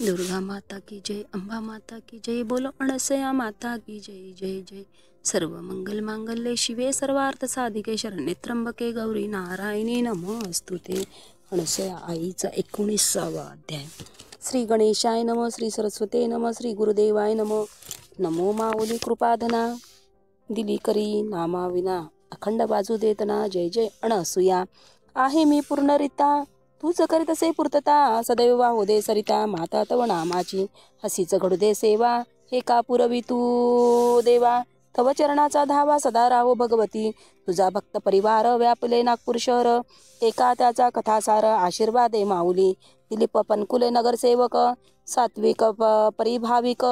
दुर्गा माता की जय, अंबा माता की जय, बोलो अनसया माता की जय जय जय. सर्व मंगल मांगल्ये शिवे सर्वार्थ साधिके शरण्ये त्र्यंबके गौरी नारायणी नमोस्तुते. अनसया आईचा 19वा अध्याय. श्री गणेशाय नमः, श्री सरस्वते नमः, श्री गुरुदेवाय नमः. नमो माऊली कृपाधना, दिली करी नामाविना अखंड बाजू देतना. जय जय अनसुया. आहे मी पूर्णरिता, तूच करीत असे पूर्तता. सदैव वाहू दे सरिता माता तव नामाची. हसीच घडू दे सेवा, हे का पुरवी तू देवा. तव चरणाचा धावा सदा राहो भगवती. तुझा भक्त परिवार व्यापले नागपूर शहर. एका त्याचा कथासार आशीर्वाद दे माऊली. दिलीप पनकुले नगरसेवक, सात्विक परिभाविक,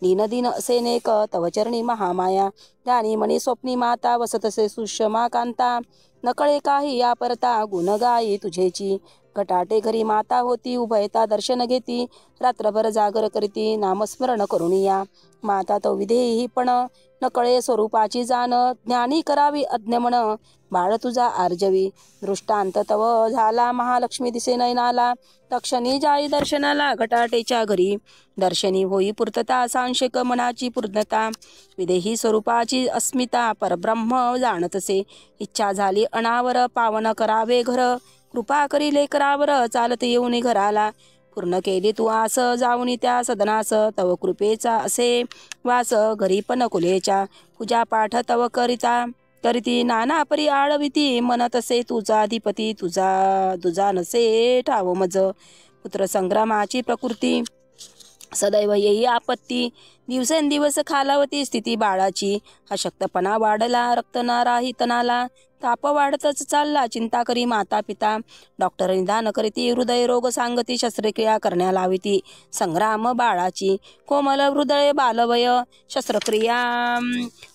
दीनदीन असे नेक. तव चरणी महामाया, ध्यानी मणी स्वप्नी माता. वसतसे सुषमा कांता, नकळे काही या परता. गुण गाई तुझेची, घटाटे घरी माता होती. उभयता दर्शन घेती, रात्रभर जागर करीती. नामस्मरण करुनिया माता तो विधेही पण. नकळे स्वरूपाची जाण, ज्ञानी करावी अज्ञमन. बाळ तुझा आर्जवी, दृष्टांत तव झाला. महालक्ष्मी दिसे नयनाला, तक्षणी जाई दर्शनाला. घटाटेच्या घरी दर्शनी होई पूर्तता. सांशिक मनाची पूर्णता, विदेही स्वरूपाची अस्मिता. परब्रह्म जाणतसे, इच्छा झाली अनावर. पावन करावे घर, कृपा करी लेकरावर. चालत येऊनी घराला, पूर्ण केली तू आस. जाऊनी त्या सदनास, तव कृपेचा असे वास. घरी पण कुलेच्या, पूजा पाठ तव करीती. नाना परी आळविती, मन तसे तुझा अधिपती. तुझा नसे ठाव मज, पुत्र संग्रामाची प्रकृती. सदैव येई आपत्ती, दिवसेंदिवस खालावती स्थिती बाळाची. अशक्तपणा वाढला, रक्त ना राही तनाला. ताप वाढतच चालला, चिंता करी माता पिता. डॉक्टर निदान करीती, हृदय रोग सांगती. शस्त्रक्रिया करण्या लाविती, संग्राम बाळाची. कोमल हृदय बालवय, शस्त्रक्रिया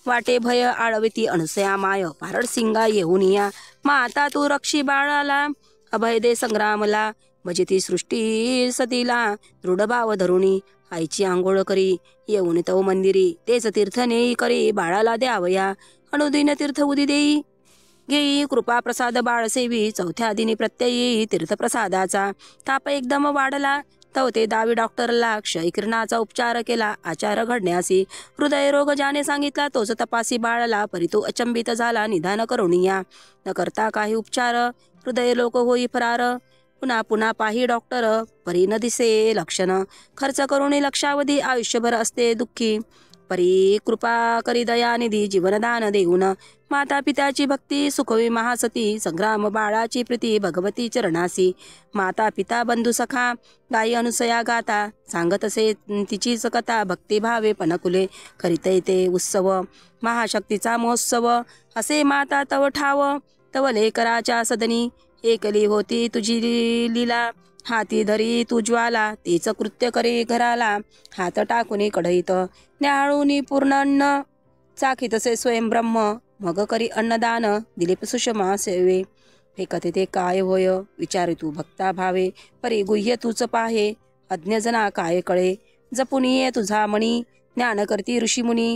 वाटे भय. आळविती अनसया माय, पारड सिंगा येऊन या. माता तू रक्षी बाळाला, अभय दे संग्रामला. भजिती सृष्टी सतीला, दृढ भाव धरुणी. आईची आंघोळ करी, येऊन तव मंदिरी. तेच तीर्थ नेई करी, बाळाला द्यावया. अनुदिन तीर्थ उदी देई, घेई कृपा प्रसाद बाळसेवी. चौथ्या दिनी प्रत्ययी तीर्थप्रसादाचा. ताप एकदम वाढला, तव ते दावी डॉक्टरला. क्षय किरणाचा उपचार केला, आचार घडण्यासी. हृदय रोग ज्याने सांगितला, तोच तपासी बाळाला. परितू अचंबित झाला, निदान करुनिया. न करता काही उपचार, हृदय लोक होई फरार. पुन्हा पुन्हा पाही डॉक्टर, परी न दिसे लक्षण. खर्च करुणी लक्षावधी, आयुष्यभर असते दुःखी. परी कृपा करी दयानिधी, जीवनदान देऊन. माता पित्याची भक्ती सुखवी महासती. संग्राम बाळाची प्रीती, भगवती चरणासी. माता पिता बंधू सखा, गाई अनुसया गाता. सांगत असे तिचीच कथा, भक्तिभावे पनकुले. करीत ते उत्सव, महाशक्तीचा महोत्सव. असे माता तव ठाव, तव लेकराच्या सदनी. एकली होती तुझी लीला, हाती धरी तू ज्वाला. तेच कृत्य करी घराला, हात टाकुनी कढईत. न्याहाळूनी पूर्ण अन्न, चाखीतसे स्वयं ब्रह्म. मग करी अन्नदान, दिलीप सुषमा सेवे. फेकते ते काय होय, विचारी तू भक्ता भावे. परी गुह्य तूच पाहे, अज्ञजना काय कळे. जपून ये तुझा मणी, ज्ञान करती ऋषीमुनी.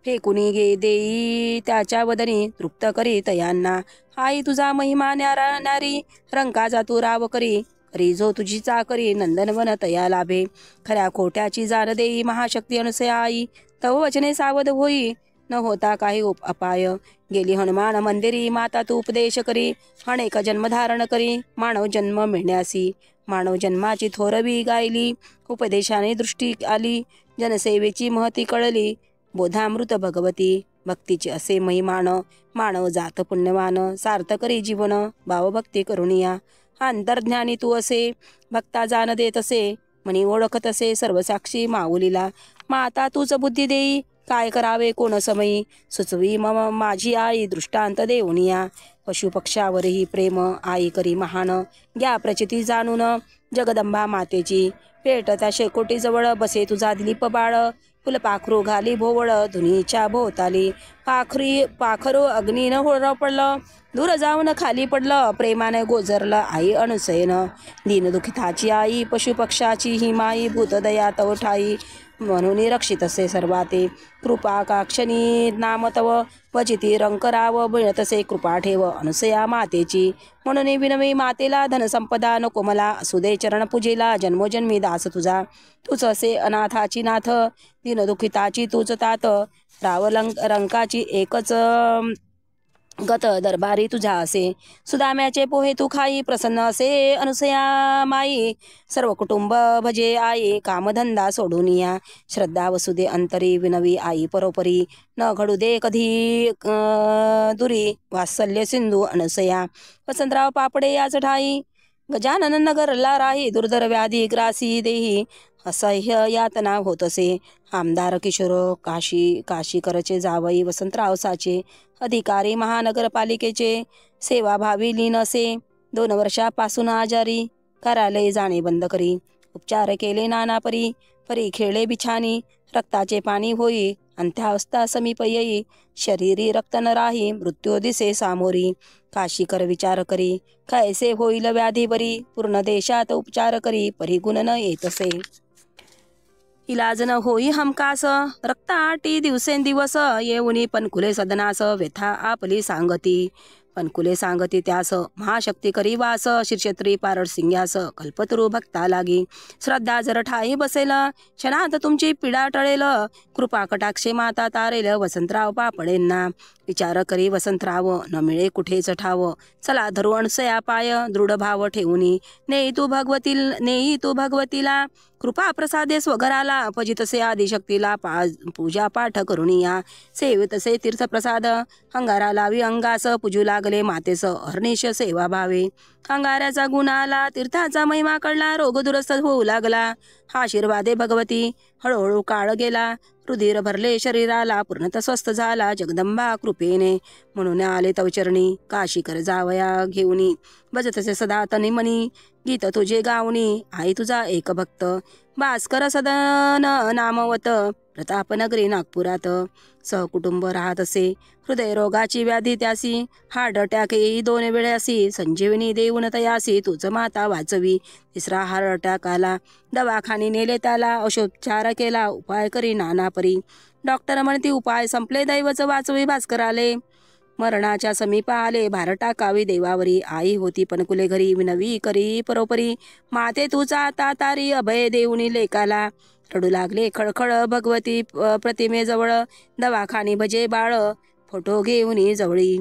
फेकुनी गे देई त्याच्या वदनी, तृप्त करी तयांना. आई तुझा महिमा न्यारा नारी, रंकाचा तू राव करी. करी जो तुझी चाकरी, नंदनवन तया लाभे. खऱ्या खोट्याची जाण देई, महाशक्ती अनसया आई. तव वचने सावध होई, न होता काही अपाय. गेली हनुमान मंदिरी, माता तू उपदेश करी. अनेक जन्म धारण करी, मानव जन्म मिळण्यासी. मानव जन्माची थोरवी गायली, उपदेशाने दृष्टी आली. जनसेवेची महती कळली, बोधामृत भगवती. भक्तीचे असे महिमान, मानव जात पुण्यवान. सार्थ करी जीवन, भावभक्ती करुनिया. अंतर्ज्ञानी तू असे, भक्ता जाण देत असे. मनी ओळखत असे सर्व साक्षी माऊलीला. माता तूच बुद्धी देई, काय करावे कोण समयी. सुचवी मम माझी आई, दृष्टांत देऊनिया. पशुपक्षावरही प्रेम, आई करी महान. घ्या प्रचिती जाणून, जगदंबा मातेची. पेट त्या शेकोटीजवळ, बसे तुझा दिलीप बाळ. फुलपाखरू घाली भोवळ, धुनीच्या भोवताली. पाखरू अग्नी न होरपळलं, दूर जाऊन खाली पडलं, प्रेमाने गोजरलं आई अनसयेनं. दीनदुखिताची आई, पशुपक्षाची ही माई, भूतदया तव ठाई, म्हणून रक्षित असे सर्वाते. कृपा काक्षणी नाम तव, वचिती रंकराव, मिळतसे कृपा ठेव अनसया मातेची. म्हणून विनवी मातेला, धनसंपदा नको मला, असू दे चरण पूजेला, जन्मोजन्मी दास तुझा. तूच असे अनाथाची नाथ, दीनदुखिताची तूच तात, राव रंकाची एकच गत, दरबारी तुझा असे. सुदाम्याचे पोहे तू खाई, प्रसन्न असे अनुसया माई, सर्व कुटुंब भजे आई, कामधंदा सोडून या. श्रद्धा वसुदे अंतरी, विनवी आई परोपरी, न घडू दे कधी दुरी, वात्सल्य सिंधू अनसया. वसंतराव पापडे याच ठाई, गजानन नगरला राही, दुर्धर व्याधी ग्रासी देही, असह्य यातना होत असे. आमदार किशोर काशीकरचे जावई वसंतराव साचे, अधिकारी महानगरपालिकेचे, सेवाभावी लीन असे. 2 वर्षापासून आजारी, कार्यालय जाणे बंद करी, उपचार केले नाना परी, परी खेळे बिछानी, रक्ताचे पाणी होई, अंत्यावस्था समीप येई, शरीरी रक्त न राही, मृत्यू दिसे सामोरी. काशीकर विचार करी, कैसे होईल व्याधी बरी, पूर्ण देशात उपचार करी, परी गुण न येतसे. इलाज न होई हमकास, रक्ताटी दिवसेंदिवस, येऊनी पणकुले सदनास, व्यथा आपली सांगती. पणकुले सांगती त्यास, महाशक्ती करी वास, शिरक्षेत्री पारड सिंग्यास, कल्पतरू भक्ता लागी. श्रद्धा जर ठाई बसेल, क्षणात तुमची पीडा टळेल, कृपा कटाक्षे माता तारेल वसंतराव पापडेंना. विचार करी वसंतराव, न मिळे कुठेच ठाव, चला धरू अणसया पाय, दृढ भाव ठेवूनी, नेई तू भगवतीला, कृपा प्रसादे स्वघराला, पजितसे आदिशक्तीला, पूजा पाठ करून या. सेवितसे तीर्थप्रसाद, अंगारा लावी अंगास, पूजू लागले मातेस अहर्निश सेवा भावे. अंगाऱ्याचा गुण आला, तीर्थाचा महिमा कळला, रोग दुरस्त होऊ लागला, आशीर्वादे भगवती. हळूहळू काळ गेला, रुधिर भरले शरीराला, पूर्णतः स्वस्थ झाला जगदंबा कृपेने. म्हणून आले तव चरणी, काशीकर जावया घेऊनी, भजतसे सदा तनी मनी, गीत तुझे गावनी, आई तुझा एक भक्त. भास्कर सदन नामवत, प्रतापनगरी नागपुरात, सहकुटुंब राहत असे. हृदयरोगाची व्याधी त्यासी, हार्ट अटॅक येई 2 वेळासी, संजीवनी देऊन तयासी, तुझ माता वाचवी. 3रा हार्ट अटॅक आला, दवाखानी नेले त्याला, औषोपचार केला, उपाय करी नाना परी. डॉक्टर म्हणती उपाय संपले, दैवच वाचवी भास्कर आले. मरणाच्या समीप आले, भार टाकावी देवावरी. आई होती पणकुले घरी, विनवी करी परोपरी, माते तुझा तातारी, अभय देऊनी लेकाला. रडू लागले खळखळ भगवती प्रतिमेजवळ, दवाखानी भजे बाळ, फोटो घेऊनी जवळी.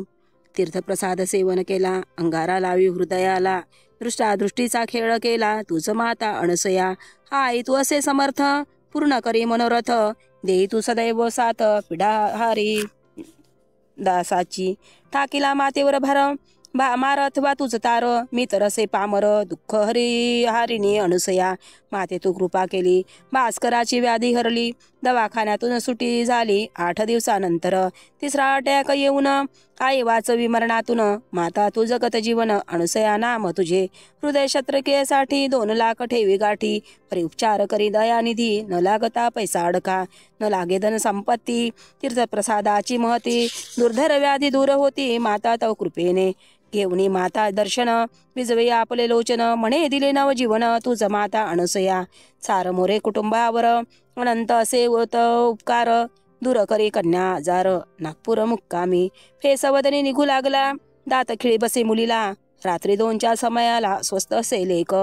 तीर्थप्रसाद सेवन केला, अंगारा लावी हृदयाला, दृष्टादृष्टीचा खेळ केला, तुझ माता अणसया. आई तू असे समर्थ, पूर्ण करी मनोरथ, देई तू सदैव साथ, पिढाहारी दासाची. ठाकीला मातेवर भर, मार अथवा तुझ तार, मी तर असे पामर, दुःख हारिणी अणसया. माते तू कृपा केली, भास्कराची व्याधी हरली, दवाखान्यातून सुटी झाली 8 दिवसानंतर. 3रा अटॅक येऊन आई वाचवी मरणातून. माता तू जगत जीवन, अणसया नाम तुझे. हृदय शस्त्रक्रियेसाठी 2 लाख ठेवी गाठी, परी उपचार करी दयानिधी, न लागता पैसा अडका, न लागे धन संपत्ती. तीर्थप्रसादाची महती, दुर्धर व्याधी दूर होती, माता तव कृपेने. घेऊनी माता दर्शन, विजवे आपले लोचन, म्हणे दिले नव जीवन, तुझ माता अणसया. सार मोरे कुटुंबावर, अनंत असे होत उपकार, दूर करी कन्या आजार, नागपूर मुक्कामी. फेसवदनी निघू लागला, दात खिळी बसे मुलीला, रात्री 2च्या समयाला स्वस्थ असे लेक.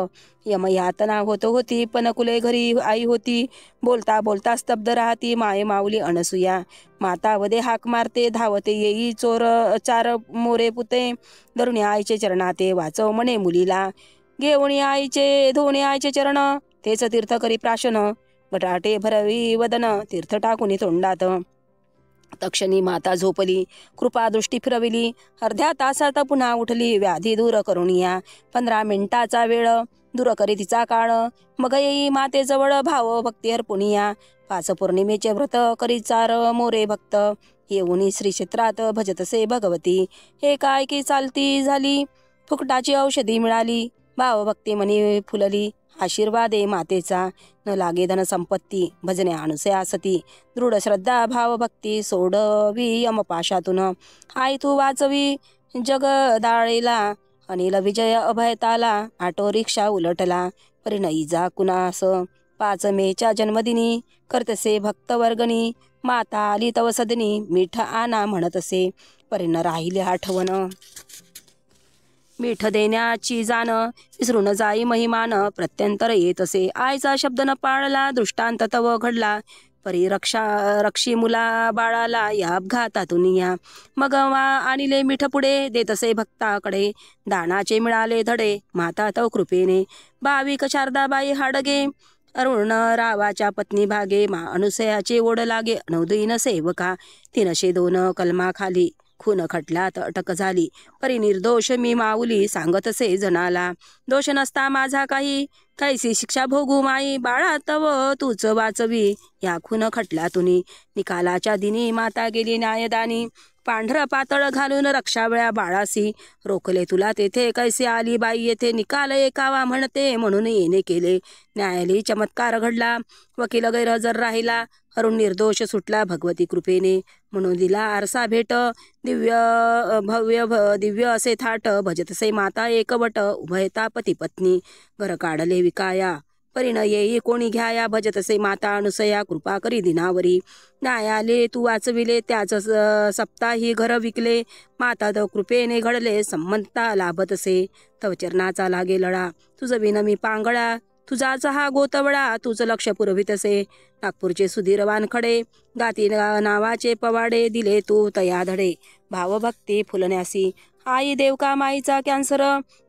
यमयातना होत होती, पणकुले घरी आई होती, बोलता बोलता स्तब्ध राहती, माये माऊली अणसुया. माता वदे हाक मारते, धावते येई 4 मोरे पुते, धरुणी आईचे चरणाते, वाचव म्हणे मुलीला. घेऊणी आईचे धोणे आईचे चरण, तेच तीर्थ करी प्राशन, बटाटे भरवी वदन, तीर्थ टाकुनी तोंडात. तक्षणी माता झोपली, कृपा दृष्टी फिरविली, अर्ध्या तासात पुन्हा उठली, व्याधी दूर करून या. 15 मिनिटाचा वेळ, दूर करी तिचा काळ, मग येई मातेजवळ भाव भक्ती अर्पुनिया. 5 पौर्णिमेचे व्रत करी 4 मोरे भक्त, येऊनी श्री क्षेत्रात भजतसे भगवती. हे काय की चालती झाली, फुकटाची औषधी मिळाली, भावभक्ती मनी फुलली, आशीर्वादे मातेचा. न लागे धन संपत्ती, भजने अणसया सती, दृढ श्रद्धा भावभक्ती, सोडवी यमपाशातून. आई तू वाचवी जगदाळेला अनिल विजय अभयताला ऑटो रिक्षा उलटला परिणयी जा कुणास 5 मेच्या जन्मदिनी करतसे भक्तवर्गणी माता आली तव सदनी मीठ आना म्हणतसे परिण राहिले आठवण मीठ देण्याची जाण विसरून जाई महिमान प्रत्यंतर येतसे आईचा शब्द न पाळला दृष्टांत तव घडला परी रक्षी मुला बाळाला या अपघातातून या मग आणिले मीठ पुढे देतसे भक्ताकडे दानाचे मिळाले धडे माता तव कृपेने भाविक शारदाबाई हाडगे अरुण रावाच्या पत्नी भागे मा अनुसयाचे ओढ लागे अनौदीन सेवका 302 कलमाखाली खून खटल्यात अटक झाली परी निर्दोष मी माऊली सांगतसे जनाला दोष नसता माझा काही कैसी शिक्षा भोगू माई बाळा तव तूच वाचवी या खून खटल्यातून निकालाच्या दिनी माता गेली न्यायदानी पांढर पातळ घालून रक्षावळ्या बाळासी रोखले तुला तेथे कैसे आली बाई येथे निकाल एकावा म्हणते म्हणून येणे केले न्यायालयी चमत्कार घडला वकील गैरहजर राहिला अरुण निर्दोष सुटला भगवती कृपेने म्हणून दिला आरसा भेट दिव्य असे थाट भजतसे माता एकवट उभयता पती पत्नी घर काढले विकाया परिण येई कोणी घ्याया भजतसे माता अनुसया कृपा करी दिनावरी न्यायाले तू वाचविले त्याच सप्ताही घर विकले माता तव कृपेने घडले संमता लाभतसे तव चरणाचा लागे लढा तुझ विनमी पांगळा तुझाच हा गोतवळा तुझ लक्ष पुरवितसे नागपूरचे सुधीर वानखडे गाती नावाचे पवाडे दिले तू तया धडे भावभक्ती फुलण्यासी आई देवका माईचा कॅन्सर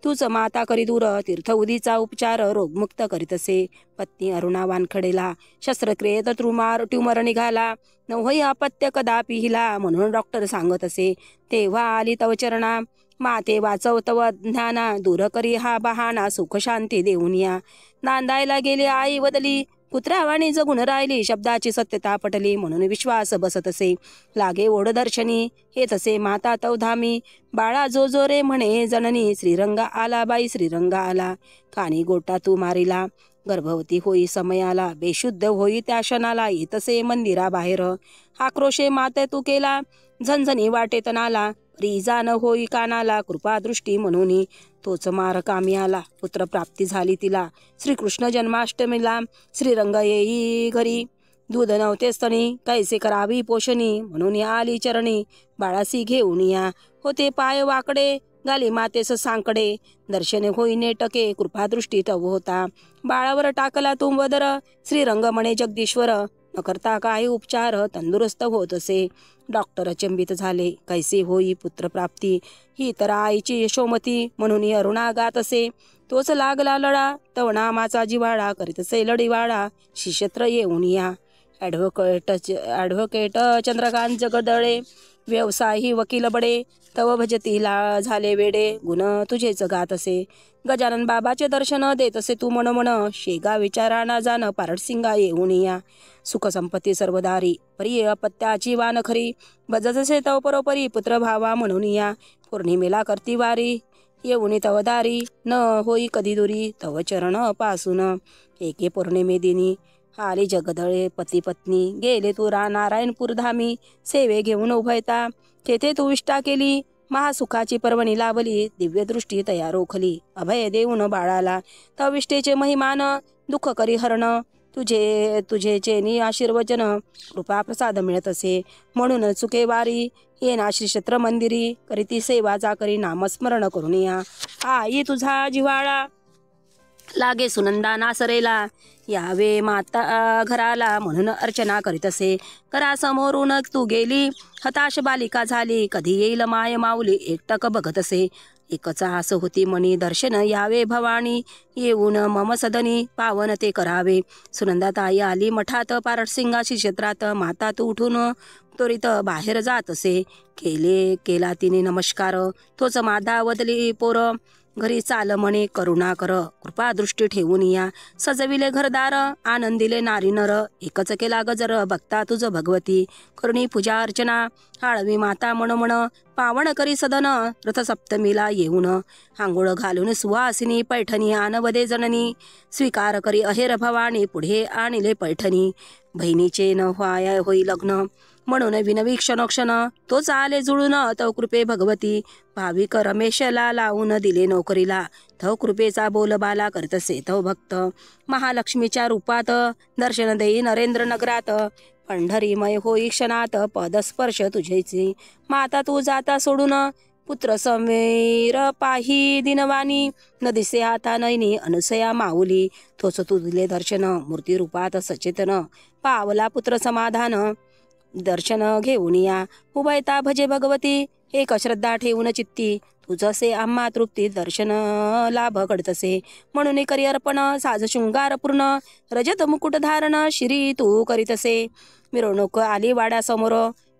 तूच माता करी दूर तीर्थ उदीचा उपचार रोगमुक्त करीतसे पत्नी अरुणा वानखडेला शस्त्रक्रियेत ट्यूमर निघाला नवही अपत्य कदापि हिला म्हणून डॉक्टर सांगत असे तेव्हा आली तव चरणा माते वाचव तव ज्ञाना दूर करी हा बहाना सुख शांती देऊन या नांदायला गेली आई बदली पुत्रावाणी जगून राहिली शब्दाची सत्यता पटली म्हणून विश्वास बसत असे लागे ओढ दर्शनी हे तसे माता तव धामी बाळा जो जो रे म्हणे जननी श्रीरंगा आला बाई श्रीरंगा आला कानी गोटा तू मारिला गर्भवती होई समयाला बेशुद्ध होई त्या क्षणाला येतसे मंदिरा बाहेर आक्रोशे माते तू केला झणझणी वाटेत नाला रिजा न होई कानाला कृपा दृष्टी म्हणून तोच मार कामी आला पुत्र प्राप्ती झाली तिला श्रीकृष्ण जन्माष्टमीला श्रीरंग येई घरी दूध नव्हते स्तनी कैसे करावी पोषणी म्हणून आली चरणी बाळासी घेऊन या होते पाय वाकडे गाली मातेस सांकडे दर्शने होई नेटके कृपादृष्टी तव होता बाळावर टाकला तुम वदर श्रीरंग म्हणे जगदीश्वर न करता काही उपचार तंदुरुस्त होत असे डॉक्टर अचंबित झाले कैसे होई पुत्र प्राप्ती ही तर आईची यशोमती म्हणून अरुणा गात असे तोच लागला लढा तव नामाचा जिवाळा करीत असे लढीवाळा शिक्षत्र येऊन या ॲडव्होकेट चंद्रकांत जगदळे व्यवसायी वकील बडे तव भजतीला झाले वेडे गुण तुझेच गात असे गजानन बाबाचे दर्शन देत असे तू मन शेगा विचाराना जाण पारडसिंगा येऊन या सुख संपत्ती सर्वदारी परी अपत्याची वान खरी भजतसे तव परोपरी पुत्र भावा म्हणून या पौर्णिमेला करती वारी येऊन तव दारी न होई कधी दुरी तव चरण पासून एके पौर्णिमे दिनी आली जगदळे पती पत्नी गेले तू नारायणपूर धामी सेवे घेऊन उभयता तेथे तू विष्ठा केली महासुखाची पर्वणी लाभली दिव्य दृष्टी तया रोखली अभय देऊन बाळाला तव विष्ठेचे महिमान दुःख करी हरण तुझे चेनी आशीर्वचन कृपा प्रसाद मिळत असे म्हणून चुके वारी येना श्री क्षेत्र मंदिरी करीती सेवाचा करी नामस्मरण करून या आई तुझा जिव्हाळा लागे सुनंदा नासरेला यावे माता घराला म्हणून अर्चना करीत असे करा समोरून तू गेली हताश बालिका झाली कधी येईल माय माऊली एकटक बघत असे एकच आस होती मनी दर्शन यावे भवानी येऊन मम सदनी पावन ते करावे सुनंदाताई आली मठात पारडसिंगाशी क्षेत्रात माता तू उठून त्वरित बाहेर जात असे केला तिने नमस्कार तोच मादा वदली पोर घरी चाल म्हणे करुणा कर कृपा दृष्टी ठेवून या सजविले घरदार आनंदिले नारी नर एकच केला गजर बघता तुझ भगवती करुणी पूजा अर्चना आळवी माता मन पावन करी सदन रथसप्तमीला येऊन आंघोळ घालून सुवासिनी पैठणी आनवदे जननी स्वीकार करी अहेर भवानी पुढे आणले पैठणी बहिणीचे न होई लग्न म्हणून विनवी क्षणोक्षण तोच आले जुळून तव कृपे भगवती. भाविक रमेशला लावून दिले नोकरीला, तव कृपेचा बोलबाला करतसे तव भक्त. महालक्ष्मीच्या रूपात दर्शन देई नरेंद्र नगरात, पंढरीमय होई क्षणात पदस्पर्श तुझेची. माता तू जाता सोडून पुत्र समीर पाही दिनवाणी, न दिसे आता नयनी अनुसया माऊली. तोच तू दिले दर्शन मूर्ती रूपात सचेतन, पावला पुत्र समाधान दर्शन घेऊन या. उभयता भजे भगवती एक श्रद्धा ठेवून चित्ती, तुझसे आम्हा तृप्ती दर्शन लाभ घडतसे. म्हणून करी अर्पण साज शृंगार पूर्ण, रजत मुकुट धारण शिरी तू करीतसे. मिरवणूक आली वाड्यासमोर,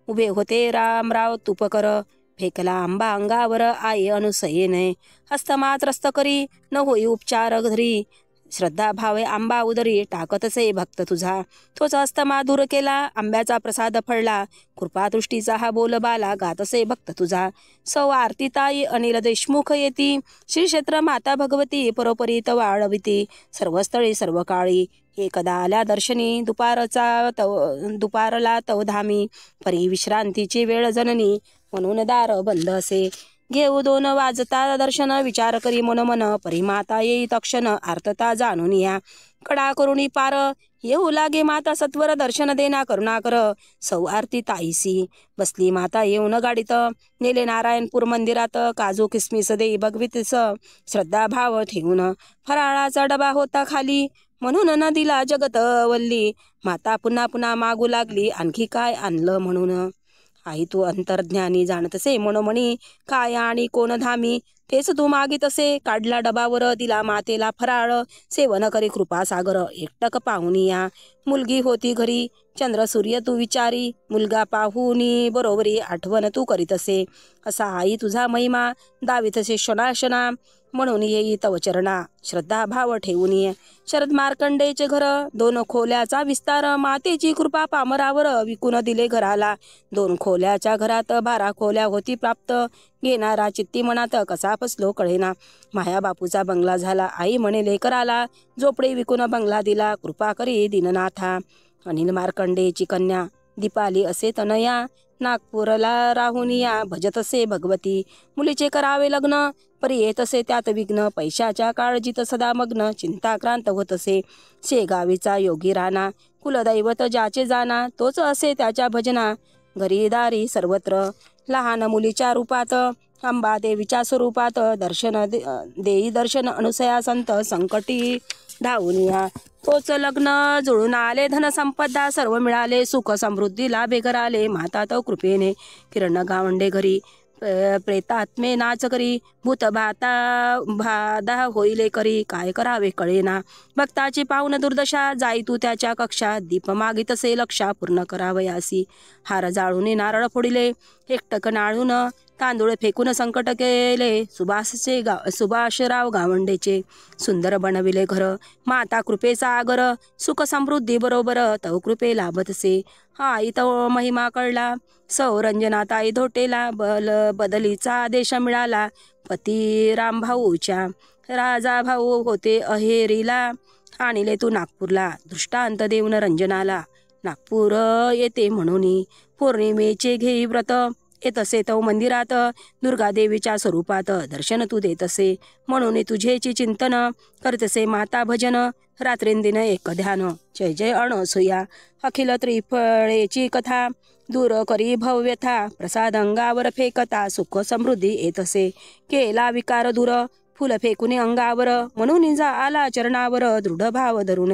उभे होते रामराव तुपकर. फेकला आंबा अंगावर आई अनुसयेने, हस्तमा त्रस्त करी न होई उपचार घरी. श्रद्धा भावे आंबा उदरी टाकतसे भक्त तुझा, तोच हस्तमा दूर केला आंब्याचा प्रसाद फळला. कृपादृष्टीचा हा बोलबाला गातसे भक्त तुझा. सौ आरती ताई अनिल देशमुख येती, श्री क्षेत्र माता भगवती परोपरी तव आळविती. सर्व स्थळी सर्व काळी एकदा आल्या दर्शनी, दुपारला तव धामी. परी विश्रांतीची वेळ जननी, म्हणून दार बंद असे. घेऊ 2 वाजता दर्शन, विचार करी मन परिमाता येई तक्षण. आर्तता जाणून या कडा करुणी पार, येऊ लागे माता सत्वर दर्शन देना करुणा कर. सौ आरती ताईसी बसली माता येऊन गाडीत, नेले नारायणपूर मंदिरात. काजू किसमिस देई भगवितीस श्रद्धा भाव ठेवून. फराळाचा डबा होता खाली, म्हणून न दिला जगत वल्ली. माता पुन्हा पुन्हा मागू लागली, आणखी काय आणलं म्हणून. आई तू अंतर्ज्ञानी जाणतसे मनोमणी, काय आणि कोण धामी तेच तू मागितसे. काढला डबावर दिला मातेला फराळ, सेवन करी कृपा सागर एकटक पाहुणी या. मुलगी होती घरी चंद्र सूर्य तू विचारी, मुलगा पाहुनी बरोबरी आठवण तू करीतसे. असा आई तुझा महिमा दावितसे क्षणा, म्हणून येई तव चरणा श्रद्धा भाव ठेवून ये. शरद मार्कंडेचे घर 2 खोल्याचा विस्तार, मातेची कृपा पामरावर विकून दिले घराला. 2 खोल्याच्या घरात 12 खोल्या होती प्राप्त, घेणारा चित्ती मनात कसा फसलो कळेना. माया बापूचा बंगला झाला आई म्हणे लेकराला, झोपडे विकून बंगला दिला कृपा करी दीननाथा. अनिल मार्कंडेची कन्या दीपाली असे तनया, नागपूरला राहून या भजतसे भगवती. मुलीचे करावे लग्न परी येतसे त्यात विघ्न, पैशाच्या काळजीत सदा मग्न चिंताक्रांत होतसे. शेगावीचा योगी राणा कुलदैवत ज्याचे जाना, तोच असे त्याच्या भजना. घरीदारी सर्वत्र लहान मुलीच्या रूपात, अंबा देवीच्या स्वरूपात देई दर्शन अनुसया संत संकटी धावून या. तोच लग्न जुळून आले धन संपदा सर्व मिळाले, सुख समृद्धी लाभे घराले. माता तव कृपेने किरण गावंडे घरी, प्रेतात्मे नाच करी. भूत बाधा होईले करी, काय करावे कळेना. भक्ताची पाहुन दुर्दशा, जाई तू त्याच्या कक्षा. दीप मागितसे लक्षा पूर्ण करावयासी. हार जाळून नारळ फोडिले एकटक नाळून, तांदूळ फेकून संकट केले सुभाषराव गावंडेचे. सुंदर बनविले घर माता कृपेचा आगर, सुख समृद्धी बरोबर तव कृपे लाभतसे. आई तव महिमा कळला सौरंजनाताई धोटेला, बदलीचा आदेश मिळाला पती रामभाऊच्या. राजा भाऊ होते अहेरीला, आणले तू नागपूरला दृष्टांत देऊन रंजनाला. नागपूर येते म्हणून पौर्णिमेचे घेई व्रत, येतसे तव मंदिरात दुर्गादेवीच्या स्वरूपात. दर्शन तू देतसे म्हणून तुझेची चिंतन, करतसे माता भजन रात्रींदिन एक ध्यान. जय जय अणसूया अखिल त्रिफळेची कथा, दूर करी भव्यथा प्रसाद अंगावर फेकता. सुख समृद्धी येतसे केला विकार दूर, फुल फेकून अंगावर म्हणून जा आला चरणावर. दृढ भाव धरून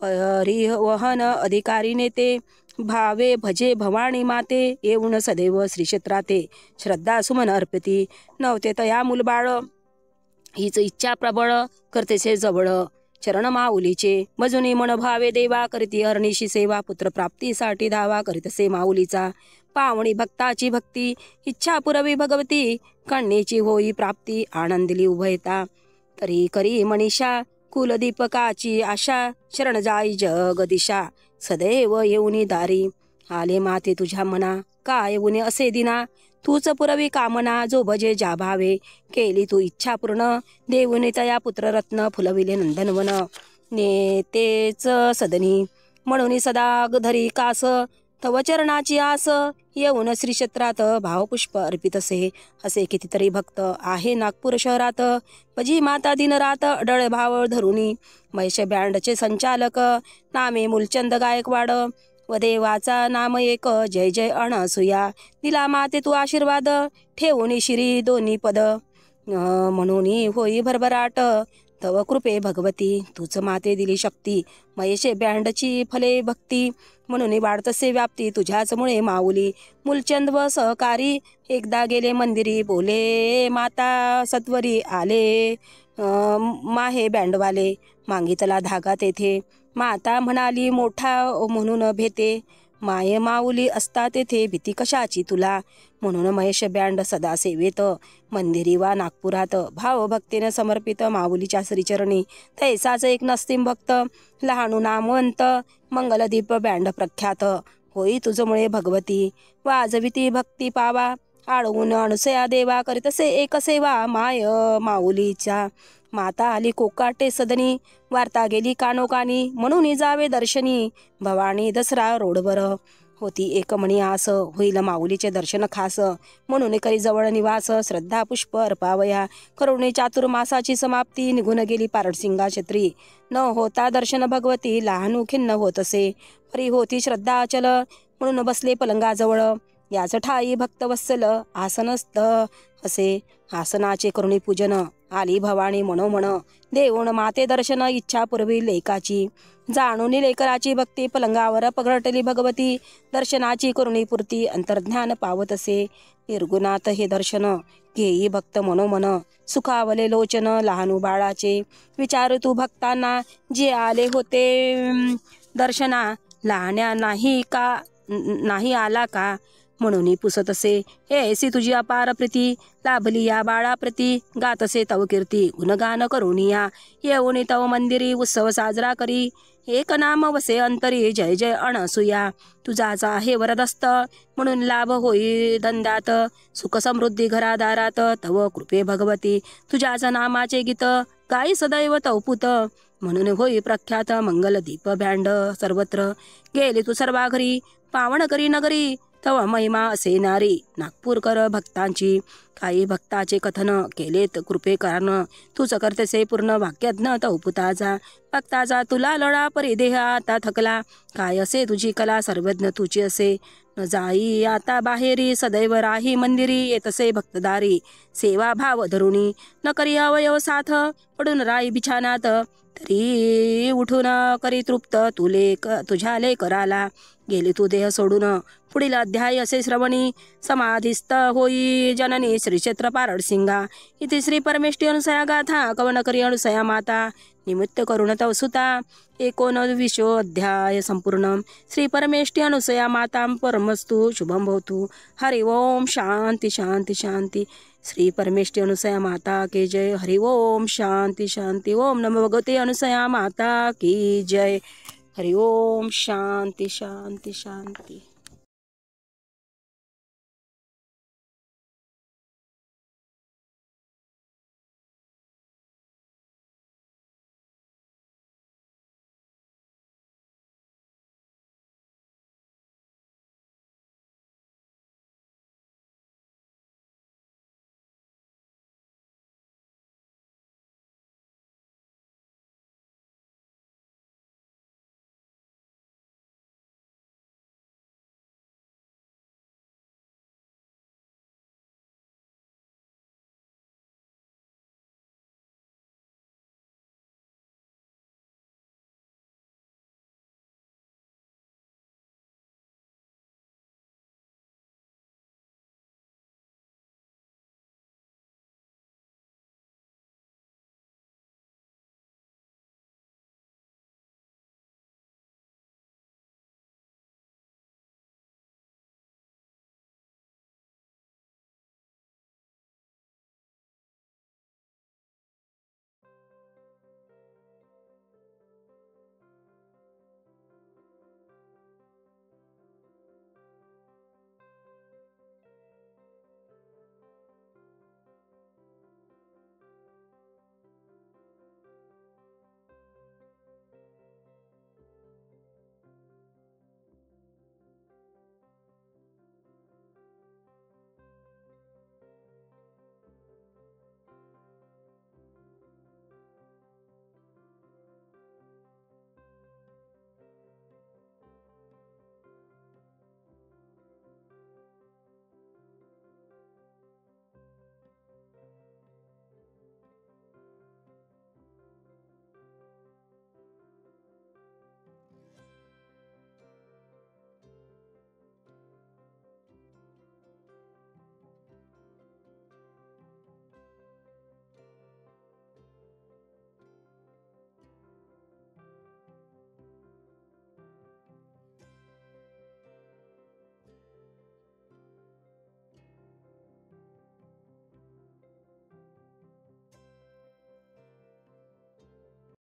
परिवहन अधिकारी नेते, भावे भजे भवानी माते. येऊन सदैव श्री क्षेत्राते श्रद्धा सुमन अर्पती. नव्हते तया मुलबाळ हीच इच्छा प्रबळ, करतेसे जवळ चरण माऊलीचे. मजुनी मन भावे देवा, करीती हरणीशी सेवा. पुत्र प्राप्तीसाठी धावा करीतसे माऊलीचा. पावणी भक्ताची भक्ती, इच्छा पुरवी भगवती. कन्येची होई प्राप्ती, आनंदिली उभयता. तरी करी मनीषा कुलदीपकाची आशा. शरण जाई जगदिशा सदैव येऊनी दारी. आले माते तुझ्या मना, काय उणे असे दिना. तूच पुरवी कामना, जो भजे ज्या भावे. केली तू इच्छा पूर्ण, देऊनी तया पुत्ररत्न. फुलविले नंदनवन नेतेच सदनी, म्हणून सदा धरी कास. तव चरणाची आस येऊन श्रीक्षेत्रात भावपुष्प अर्पितसे. असे कितीतरी भक्त आहे नागपूर शहरात. भजी माता दिनरात अडळ भाव धरुनी. महेश बँडचे संचालक नामे मूलचंद गायकवाड. व देवाचा नाम एक जय जय अनसुया. दिला माते तू आशीर्वाद ठेवून शिरी दोन्ही पद. म्हणून होई भरभराट तव कृपे भगवती. तूच माते दिली शक्ती महेशे बँडची फले भक्ती. म्हणून वाढतसे व्याप्ती तुझ्याच मुळे माऊली. मूलचंद व सहकारी एकदा गेले मंदिरी. बोले माता सत्वरी आले माहे बँडवाले. मागितला धागा तेथे माता म्हणाली मोठा म्हणून भेते. माये माऊली असता तेथे भीती कशाची तुला. म्हणून महेश बँड सदा सेवेत मंदिरी वा नागपुरात. भावभक्तीने समर्पित माऊलीच्या श्रीचरणी. तैसाच एक नस्तिम भक्त लहानू नामवंत. मंगलदीप बँड प्रख्यात होई तुझमुळे भगवती. वाजविती भक्ती पावा आळवून अणुसया देवा. करीतसे एक सेवा माय माऊलीच्या. माता आली कोकाटे सदनी वार्ता गेली कानोकानी. म्हणून जावे दर्शनी भवानी दसरा रोडवर. होती एक मणी आस होईल माऊलीचे दर्शन खास. म्हणून करी जवळ निवास श्रद्धा पुष्प अर्पावया. करुणे चातुर्मासाची समाप्ती निघून गेली पारडसिंगा क्षेत्री. न होता दर्शन भगवती लहानू खिन्न होत असे. परी होती श्रद्धा अचल म्हणून बसले पलंगाजवळ. याच ठाई भक्तवत्सल आसनस्थ असे. आसनाचे करुणी पूजन आली भवानी मनोमन. देऊन माते दर्शन इच्छा पूर्वी लेकाची. जाणून लेकराची भक्ती पलंगावर पगडटली भगवती. दर्शनाची करुणी पूर्ती अंतर्ज्ञान पावत असे. निर्गुणात हे दर्शन घेई भक्त मनोमन. सुखावले लोचन लहानू बाळाचे. विचार तू भक्तांना जे आले होते दर्शना. लहान्या नाही आला का म्हणून पुसत असे. हे ऐसी तुझी अपार प्रीती लाभली या बाळाप्रती. गातसे तव कीर्ती गुणगान करुनिया. येऊन तव मंदिरी उत्सव साजरा करी. एक नाम वसे अंतरी जय जय अनसुया. तुझाचा आहे वरदस्त म्हणून लाभ होई धंद्यात. सुख समृद्धी घरादारात तव कृपे भगवती. तुझ्याच नामाचे गीत गाई सदैव तवपुत. म्हणून होई प्रख्यात मंगलदीप बँड सर्वत्र. गेली तू सर्वा घरी पावन करी नगरी. तव महिमा असे नारी नागपूरकर भक्तांची. काही भक्ताचे कथन केलेत कृपे कारण. तूच करतेसे पूर्ण वाक्यज्ञ तवपुताचा. भक्ताचा तुला लढा परिदेह आता थकला. काय असे तुझी कला सर्वज्ञ तुझी असे. न जाई आता बाहेरी सदैव राही मंदिरी. येतसे भक्तदारी सेवा भाव धरुणी. न करी अवयव साथ पडून राही बिछानात. तरी उठून करी तृप्त तुझ्या लेकराला. गेली तू देह सोडून पुढील अध्याय असे श्रवणी. समाधिस्थ होई जननी श्रीक्षेत्र पारडसिंगा. इथे श्री परमेष्ठी अनुसया गाथा कवन करी अनुसया माता. निमित्त करुण तव सुता 19 अध्याय संपूर्ण. श्री परमेष्ठी अनुसया माता परमस्तु शुभम भवतु. हरि ओम शांती शांती शांती. श्री परमेष्ठी अनुसया माता की जय. हरि ओम शांती शांती. ओम नमो भगवते अनुसया माता की जय. हरि ओम शांती शांती शांती.